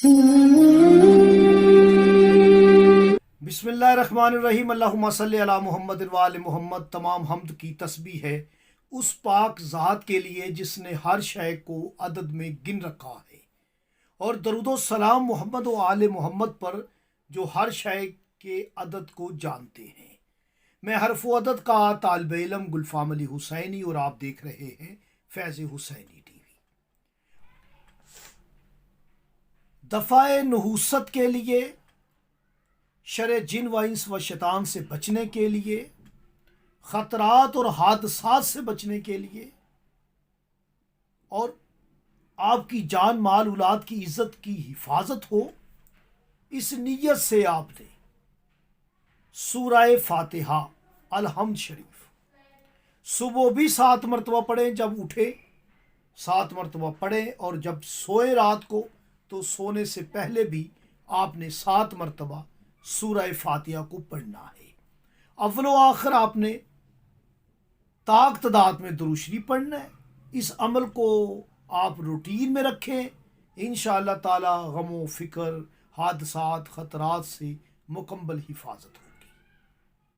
بسم اللہ الرحمن الرحیم، اللہم صلی علی محمد وآل محمد۔ تمام حمد کی تسبیح ہے اس پاک ذات کے لیے جس نے ہر شے کو عدد میں گن رکھا ہے، اور درود و سلام محمد و آل محمد پر جو ہر شے کے عدد کو جانتے ہیں۔ میں حرف و عدد کا طالب علم گلفام علی حسینی، اور آپ دیکھ رہے ہیں فیض حسینی ٹی وی۔ دفاع نحوست کے لیے، شر جن و انس و شیطان سے بچنے کے لیے، خطرات اور حادثات سے بچنے کے لیے، اور آپ کی جان مال اولاد کی عزت کی حفاظت ہو، اس نیت سے آپ نے سورہ فاتحہ الحمد شریف صبح بھی 7 مرتبہ پڑھیں، جب اٹھے 7 مرتبہ پڑھیں، اور جب سوئے رات کو تو سونے سے پہلے بھی آپ نے 7 مرتبہ سورہ فاتحہ کو پڑھنا ہے۔ اول و آخر آپ نے تاک تعداد میں درود شریف پڑھنا ہے۔ اس عمل کو آپ روٹین میں رکھیں، انشاءاللہ تعالی غم و فکر، حادثات، خطرات سے مکمل حفاظت ہو۔